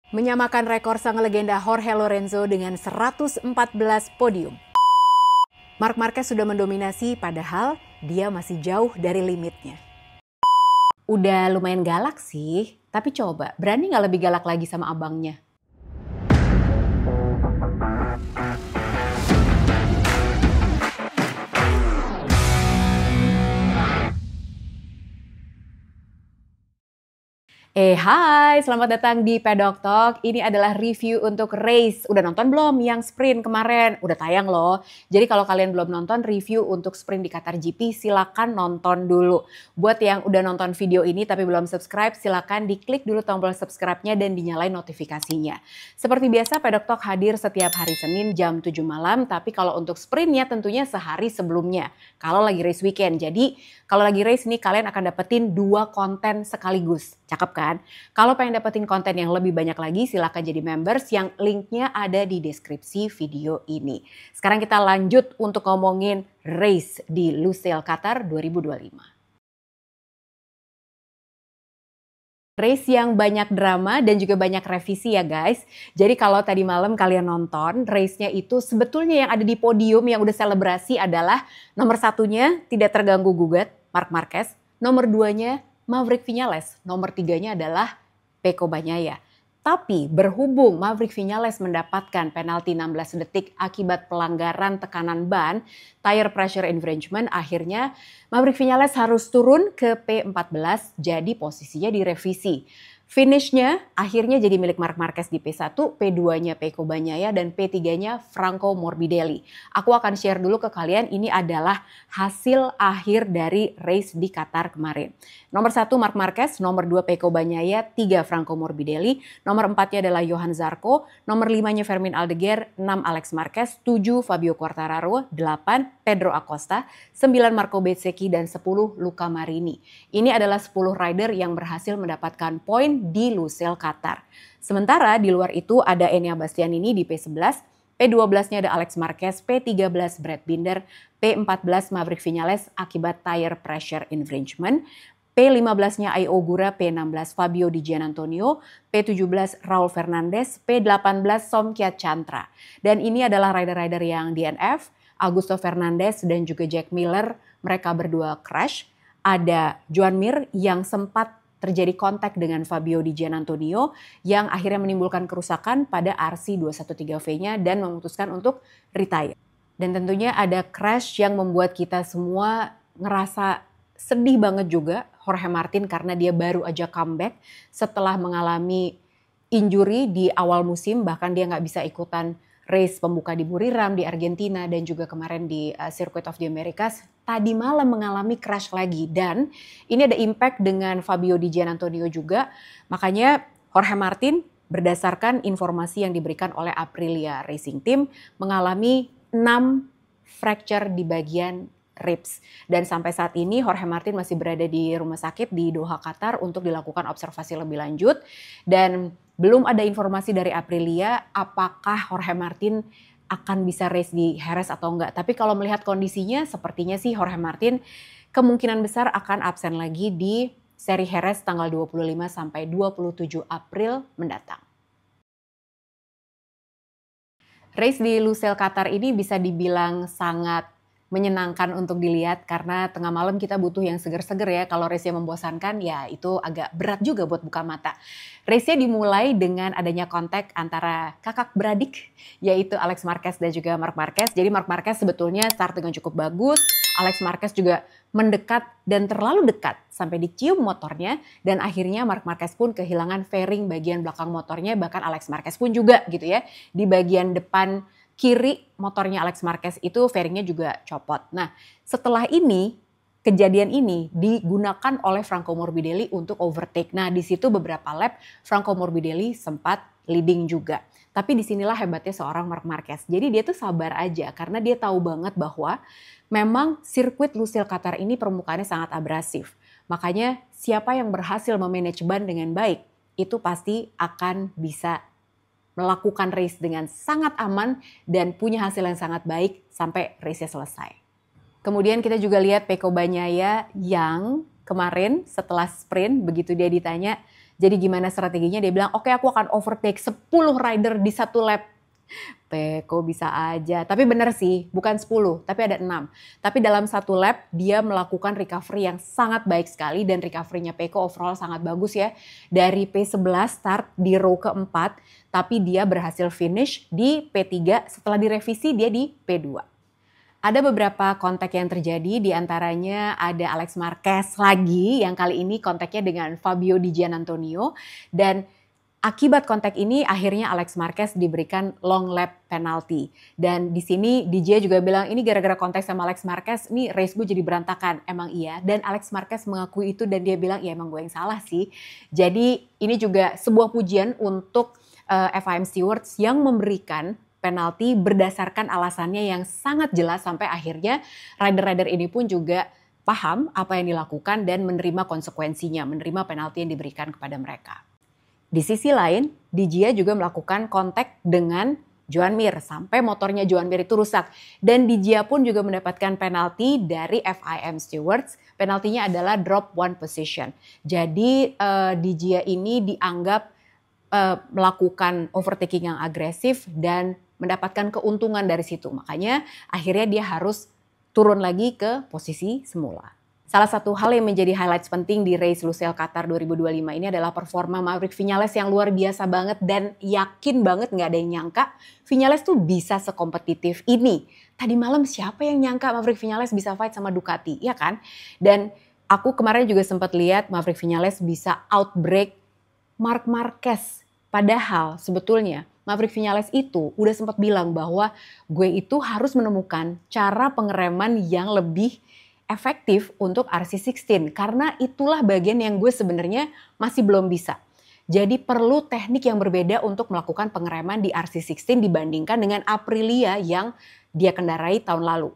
Menyamakan rekor sang legenda Jorge Lorenzo dengan 114 podium. Marc Marquez sudah mendominasi padahal dia masih jauh dari limitnya. Udah lumayan galak sih, tapi coba berani nggak lebih galak lagi sama abangnya? Hai, selamat datang di Pedok Talk. Ini adalah review untuk race. Udah nonton belum yang sprint kemarin? Udah tayang loh. Jadi kalau kalian belum nonton review untuk sprint di Qatar GP, silakan nonton dulu. Buat yang udah nonton video ini tapi belum subscribe, silakan diklik dulu tombol subscribe-nya dan dinyalain notifikasinya. Seperti biasa, Pedok Talk hadir setiap hari Senin jam 7 malam, tapi kalau untuk sprintnya tentunya sehari sebelumnya. Kalau lagi race weekend. Jadi kalau lagi race nih kalian akan dapetin 2 konten sekaligus. Cakep kan? Kalau pengen dapetin konten yang lebih banyak lagi, silahkan jadi members yang linknya ada di deskripsi video ini. Sekarang kita lanjut untuk ngomongin race di Lusail Qatar 2025. Race yang banyak drama dan juga banyak revisi ya guys. Jadi kalau tadi malam kalian nonton, race-nya itu sebetulnya yang ada di podium yang udah selebrasi adalah nomor 1-nya tidak terganggu gugat, Marc Marquez. Nomor 2-nya Maverick Viñales. Nomor 3-nya adalah Pecco Bagnaia. Tapi berhubung Maverick Viñales mendapatkan penalti 16 detik akibat pelanggaran tekanan ban, tire pressure infringement, akhirnya Maverick Viñales harus turun ke P14, jadi posisinya direvisi. Finishnya akhirnya jadi milik Marc Marquez di P1, P2-nya Pecco Bagnaia, dan P3-nya Franco Morbidelli. Aku akan share dulu ke kalian, ini adalah hasil akhir dari race di Qatar kemarin. Nomor 1 Marc Marquez, nomor 2 Pecco Bagnaia, 3 Franco Morbidelli, nomor 4-nya adalah Johan Zarco, nomor 5-nya Fermin Aldeguer, 6 Alex Marquez, 7 Fabio Quartararo, 8 Pedro Acosta, 9 Marco Bezzecchi, dan 10 Luca Marini. Ini adalah 10 rider yang berhasil mendapatkan poin di Lusail Qatar. Sementara di luar itu ada Enea Bastianini di P11, P12-nya ada Alex Marquez, P13 Brad Binder, P14 Maverick Viñales akibat tire pressure infringement, P15-nya Ai Ogura, P16 Fabio Di Giannantonio, P17 Raul Fernandez, P18 Somkya Chantra. Dan ini adalah rider-rider yang DNF, Augusto Fernandez dan juga Jack Miller, mereka berdua crash. Ada Joan Mir yang sempat terjadi kontak dengan Fabio Di Giannantonio yang akhirnya menimbulkan kerusakan pada RC213V-nya dan memutuskan untuk retire. Dan tentunya ada crash yang membuat kita semua ngerasa sedih banget juga Jorge Martin karena dia baru aja comeback setelah mengalami injury di awal musim, bahkan dia nggak bisa ikutan race pembuka di Buriram di Argentina dan juga kemarin di Circuit of the Americas. Tadi malam mengalami crash lagi dan ini ada impact dengan Fabio Di Giannantonio juga. Makanya Jorge Martin berdasarkan informasi yang diberikan oleh Aprilia Racing Team mengalami 6 fracture di bagian ribs. Dan sampai saat ini Jorge Martin masih berada di rumah sakit di Doha, Qatar untuk dilakukan observasi lebih lanjut. Dan belum ada informasi dari Aprilia apakah Jorge Martin akan bisa race di Jerez atau enggak. Tapi kalau melihat kondisinya sepertinya sih Jorge Martin kemungkinan besar akan absen lagi di seri Jerez tanggal 25 sampai 27 April mendatang. Race di Lusail Qatar ini bisa dibilang sangat menyenangkan untuk dilihat karena tengah malam kita butuh yang seger-seger ya. Kalau race-nya membosankan ya itu agak berat juga buat buka mata. Race-nya dimulai dengan adanya kontak antara kakak beradik yaitu Alex Marquez dan juga Marc Marquez. Jadi Marc Marquez sebetulnya start dengan cukup bagus. Alex Marquez juga mendekat dan terlalu dekat sampai dicium motornya dan akhirnya Marc Marquez pun kehilangan fairing bagian belakang motornya, bahkan Alex Marquez pun juga gitu ya. Di bagian depan kiri motornya Alex Marquez itu fairingnya juga copot. Nah setelah ini kejadian ini digunakan oleh Franco Morbidelli untuk overtake. Nah di situ beberapa lap Franco Morbidelli sempat leading juga. Tapi disinilah hebatnya seorang Marc Marquez. Jadi dia tuh sabar aja karena dia tahu banget bahwa memang sirkuit Lusail Qatar ini permukaannya sangat abrasif. Makanya siapa yang berhasil memanage ban dengan baik itu pasti akan bisa melakukan race dengan sangat aman dan punya hasil yang sangat baik sampai race-nya selesai. Kemudian kita juga lihat Pecco Bagnaia yang kemarin setelah sprint begitu dia ditanya Jadi gimana strateginya? Dia bilang, oke, aku akan overtake 10 rider di satu lap. Peko bisa aja. Tapi bener sih, bukan 10, tapi ada 6. Tapi dalam satu lap dia melakukan recovery yang sangat baik sekali dan recovery-nya Peko overall sangat bagus ya. Dari P11 start di row keempat, tapi dia berhasil finish di P3, setelah direvisi dia di P2. Ada beberapa kontak yang terjadi, di antaranya ada Alex Marquez lagi yang kali ini kontaknya dengan Fabio Di Giannantonio, dan akibat kontak ini akhirnya Alex Marquez diberikan long lap penalty. Dan di sini DJ juga bilang ini gara-gara kontak sama Alex Marquez, ini race gue jadi berantakan. Emang iya, dan Alex Marquez mengakui itu dan dia bilang ya emang gue yang salah sih. Jadi ini juga sebuah pujian untuk FIM Stewards yang memberikan penalti berdasarkan alasannya yang sangat jelas sampai akhirnya rider-rider ini pun juga paham apa yang dilakukan dan menerima konsekuensinya, menerima penalti yang diberikan kepada mereka. Di sisi lain, Di juga melakukan kontak dengan Joan Mir sampai motornya Joan Mir itu rusak. Dan Di pun juga mendapatkan penalti dari FIM Stewards. Penaltinya adalah drop one position. Jadi Di ini dianggap melakukan overtaking yang agresif dan mendapatkan keuntungan dari situ. Makanya akhirnya dia harus turun lagi ke posisi semula. Salah satu hal yang menjadi highlights penting di race Lusail Qatar 2025 ini adalah performa Maverick Viñales yang luar biasa banget dan yakin banget nggak ada yang nyangka Viñales tuh bisa sekompetitif ini. Tadi malam siapa yang nyangka Maverick Viñales bisa fight sama Ducati, ya kan? Dan aku kemarin juga sempat lihat Maverick Viñales bisa outbreak Marc Marquez. Padahal sebetulnya Maverick Viñales itu udah sempat bilang bahwa gue itu harus menemukan cara pengereman yang lebih efektif untuk RC16 karena itulah bagian yang gue sebenarnya masih belum bisa. Jadi perlu teknik yang berbeda untuk melakukan pengereman di RC16 dibandingkan dengan Aprilia yang dia kendarai tahun lalu.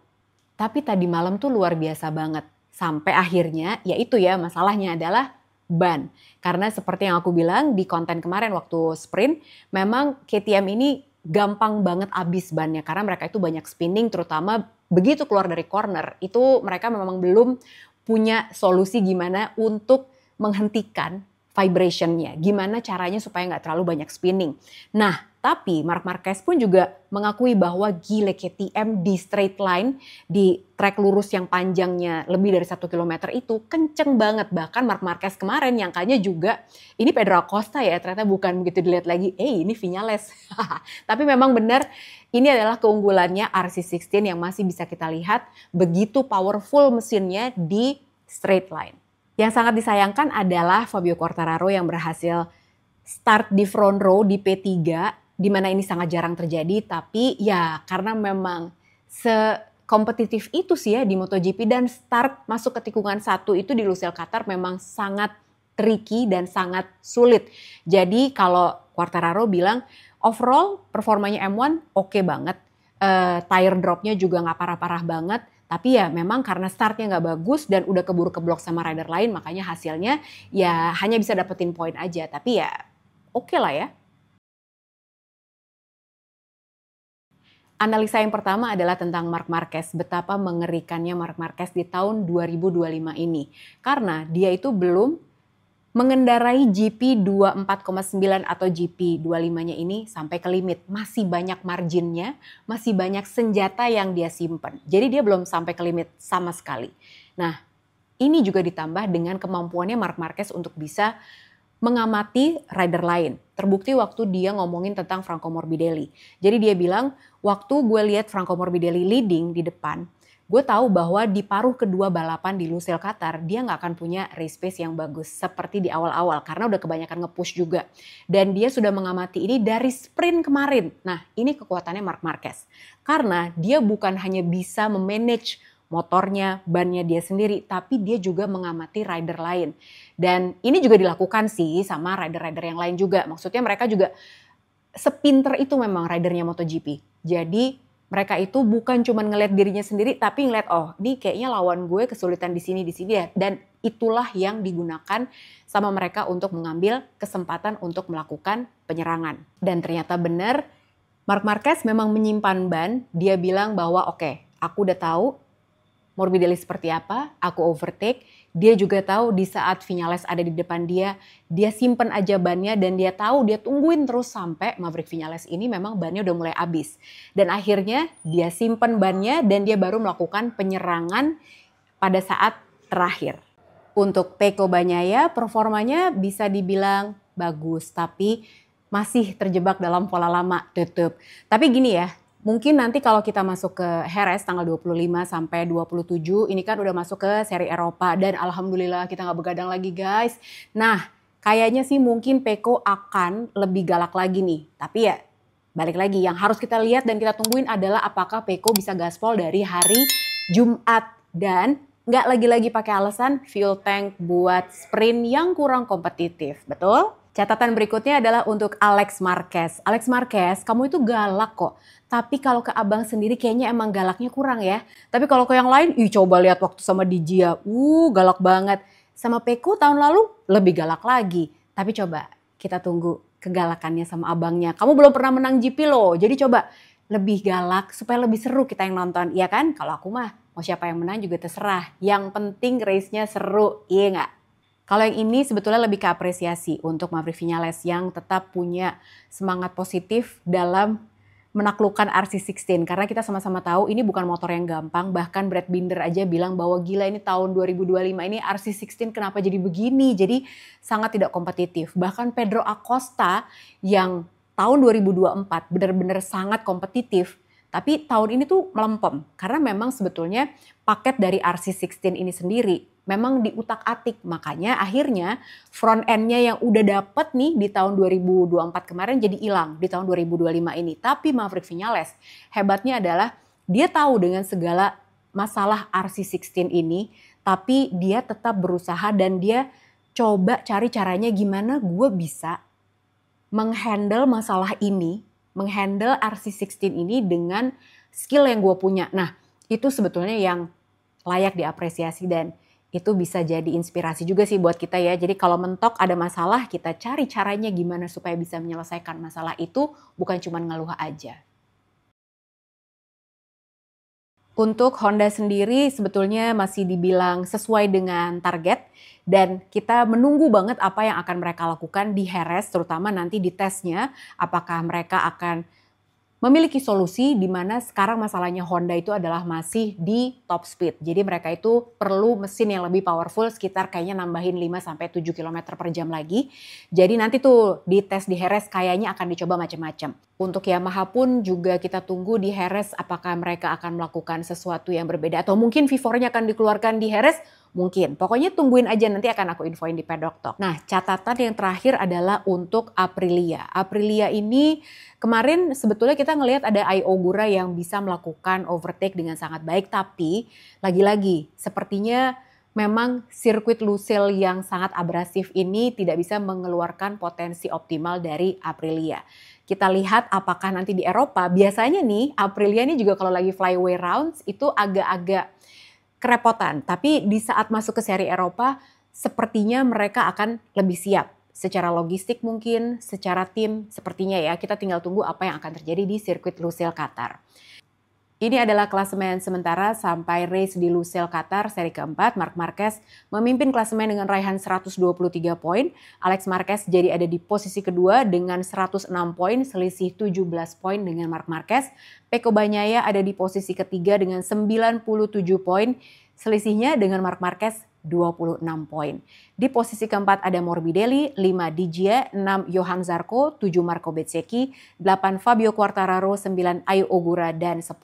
Tapi tadi malam tuh luar biasa banget. Sampai akhirnya yaitu ya masalahnya adalah ban. Karena seperti yang aku bilang di konten kemarin waktu sprint, memang KTM ini gampang banget habis bannya karena mereka itu banyak spinning, terutama begitu keluar dari corner itu mereka memang belum punya solusi gimana untuk menghentikan vibrationnya, gimana caranya supaya nggak terlalu banyak spinning. Nah, tapi Marc Marquez pun juga mengakui bahwa gile KTM di straight line, di trek lurus yang panjangnya lebih dari 1 kilometer itu kenceng banget. Bahkan Marc Marquez kemarin nyangkanya juga ini Pedro Acosta ya, ternyata bukan begitu dilihat lagi, ini Viñales. Tapi memang benar ini adalah keunggulannya RC16 yang masih bisa kita lihat begitu powerful mesinnya di straight line. Yang sangat disayangkan adalah Fabio Quartararo yang berhasil start di front row di P3, di mana ini sangat jarang terjadi, tapi ya karena memang sekompetitif itu sih ya di MotoGP dan start masuk ke tikungan 1 itu di Lusail Qatar memang sangat tricky dan sangat sulit. Jadi kalau Quartararo bilang overall performanya M1 oke banget, tire dropnya juga nggak parah-parah banget. Tapi ya memang karena startnya nggak bagus dan udah keburu keblok sama rider lain, makanya hasilnya ya hanya bisa dapetin poin aja. Tapi ya oke lah ya. Analisa yang pertama adalah tentang Marc Marquez. Betapa mengerikannya Marc Marquez di tahun 2025 ini. Karena dia itu belum mengendarai GP 24,9 atau GP 25-nya ini sampai ke limit. Masih banyak marginnya, masih banyak senjata yang dia simpan. Jadi dia belum sampai ke limit sama sekali. Nah, ini juga ditambah dengan kemampuannya Marc Marquez untuk bisa mengamati rider lain. Terbukti waktu dia ngomongin tentang Franco Morbidelli. Jadi dia bilang, waktu gue lihat Franco Morbidelli leading di depan, gue tahu bahwa di paruh kedua balapan di Lusail Qatar dia nggak akan punya race pace yang bagus seperti di awal-awal karena udah kebanyakan nge-push juga. Dan dia sudah mengamati ini dari sprint kemarin. Nah, ini kekuatannya Marc Marquez. Karena dia bukan hanya bisa memanage motornya, bannya dia sendiri, tapi dia juga mengamati rider lain. Dan ini juga dilakukan sih sama rider-rider yang lain juga. Maksudnya mereka juga sepinter itu memang ridernya MotoGP. Jadi mereka itu bukan cuma ngelihat dirinya sendiri, tapi ngelihat oh ini kayaknya lawan gue kesulitan di sini ya. Dan itulah yang digunakan sama mereka untuk mengambil kesempatan untuk melakukan penyerangan. Dan ternyata benar, Marc Marquez memang menyimpan ban. Dia bilang bahwa oke, aku udah tahu Morbidelli seperti apa, aku overtake. Dia juga tahu di saat Viñales ada di depan dia simpen aja bannya dan dia tahu dia tungguin terus sampai Maverick Viñales ini memang bannya udah mulai habis. Dan akhirnya dia simpen bannya dan dia baru melakukan penyerangan pada saat terakhir. Untuk Pecco Bagnaia performanya bisa dibilang bagus tapi masih terjebak dalam pola lama tetep. Tapi gini ya, mungkin nanti kalau kita masuk ke Jerez tanggal 25 sampai 27, ini kan udah masuk ke seri Eropa dan alhamdulillah kita nggak begadang lagi guys. Nah, kayaknya sih mungkin Pecco akan lebih galak lagi nih. Tapi ya balik lagi yang harus kita lihat dan kita tungguin adalah apakah Pecco bisa gaspol dari hari Jumat dan nggak lagi-lagi pakai alasan fuel tank buat sprint yang kurang kompetitif, betul? Catatan berikutnya adalah untuk Alex Marquez. Alex Marquez, kamu itu galak kok. Tapi kalau ke abang sendiri kayaknya emang galaknya kurang ya. Tapi kalau ke yang lain, coba lihat waktu sama Dijia. Galak banget. Sama Pecco tahun lalu lebih galak lagi. Tapi coba kita tunggu kegalakannya sama abangnya. Kamu belum pernah menang GP loh. Jadi coba lebih galak supaya lebih seru kita yang nonton. Iya kan? Kalau aku mah mau siapa yang menang juga terserah. Yang penting race-nya seru. Iya nggak? Kalau yang ini sebetulnya lebih ke apresiasi untuk Maverick Viñales yang tetap punya semangat positif dalam menaklukkan RC16. Karena kita sama-sama tahu ini bukan motor yang gampang. Bahkan Brad Binder aja bilang bahwa gila ini tahun 2025 ini RC16 kenapa jadi begini. Jadi sangat tidak kompetitif. Bahkan Pedro Acosta yang tahun 2024 benar-benar sangat kompetitif. Tapi tahun ini tuh melempem. Karena memang sebetulnya paket dari RC16 ini sendiri memang diutak-atik, makanya akhirnya front end-nya yang udah dapet nih di tahun 2024 kemarin jadi hilang di tahun 2025 ini. Tapi Maverick Viñales hebatnya adalah dia tahu dengan segala masalah RC16 ini, tapi dia tetap berusaha dan dia coba cari caranya gimana gue bisa menghandle masalah ini, menghandle RC16 ini dengan skill yang gue punya. Nah, itu sebetulnya yang layak diapresiasi dan itu bisa jadi inspirasi juga sih buat kita ya. Jadi kalau mentok ada masalah, kita cari caranya gimana supaya bisa menyelesaikan masalah itu, bukan cuma ngeluh aja. Untuk Honda sendiri sebetulnya masih dibilang sesuai dengan target dan kita menunggu banget apa yang akan mereka lakukan di Jerez, terutama nanti di tesnya apakah mereka akan memiliki solusi di mana sekarang masalahnya Honda itu adalah masih di top speed. Jadi mereka itu perlu mesin yang lebih powerful sekitar kayaknya nambahin 5-7 km per jam lagi. Jadi nanti tuh di tes di Jerez kayaknya akan dicoba macam-macam. Untuk Yamaha pun juga kita tunggu di Jerez apakah mereka akan melakukan sesuatu yang berbeda. Atau mungkin V4-nya akan dikeluarkan di Jerez. Mungkin, pokoknya tungguin aja nanti akan aku infoin di Paddock Talk. Nah, catatan yang terakhir adalah untuk Aprilia. Aprilia ini kemarin sebetulnya kita ngelihat ada Ai Ogura yang bisa melakukan overtake dengan sangat baik. Tapi lagi-lagi sepertinya memang sirkuit Lusail yang sangat abrasif ini tidak bisa mengeluarkan potensi optimal dari Aprilia. Kita lihat apakah nanti di Eropa, biasanya nih Aprilia ini juga kalau lagi flyaway rounds itu agak-agak kerepotan, tapi di saat masuk ke seri Eropa sepertinya mereka akan lebih siap. Secara logistik mungkin, secara tim sepertinya ya. Kita tinggal tunggu apa yang akan terjadi di sirkuit Lusail Qatar. Ini adalah klasemen sementara sampai race di Lusail Qatar seri keempat. Marc Marquez memimpin klasemen dengan raihan 123 poin. Alex Marquez jadi ada di posisi kedua dengan 106 poin, selisih 17 poin dengan Marc Marquez. Pecco Bagnaia ada di posisi ketiga dengan 97 poin, selisihnya dengan Marc Marquez 26 poin. Di posisi keempat ada Morbidelli, 5 Dijia, 6 Johan Zarco, 7 Marco Bezzecchi, 8 Fabio Quartararo, 9 Ai Ogura, dan 10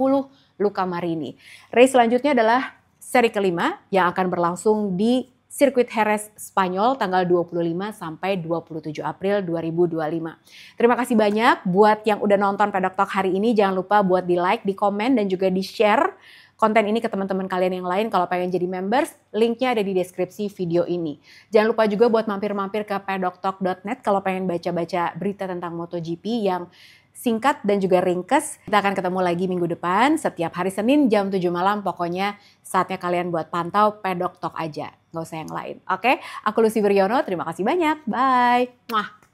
Luca Marini. Race selanjutnya adalah seri kelima yang akan berlangsung di sirkuit Jerez Spanyol tanggal 25 sampai 27 April 2025. Terima kasih banyak buat yang udah nonton Paddock Talk hari ini. Jangan lupa buat di like, di komen, dan juga di share konten ini ke teman-teman kalian yang lain. Kalau pengen jadi members, linknya ada di deskripsi video ini. Jangan lupa juga buat mampir-mampir ke paddocktalk.net kalau pengen baca-baca berita tentang MotoGP yang singkat dan juga ringkes. Kita akan ketemu lagi minggu depan setiap hari Senin jam 7 malam. Pokoknya saatnya kalian buat pantau Paddock Talk aja, nggak usah yang lain. Oke, aku Lucy Wiryono, terima kasih banyak. Bye. Mwah.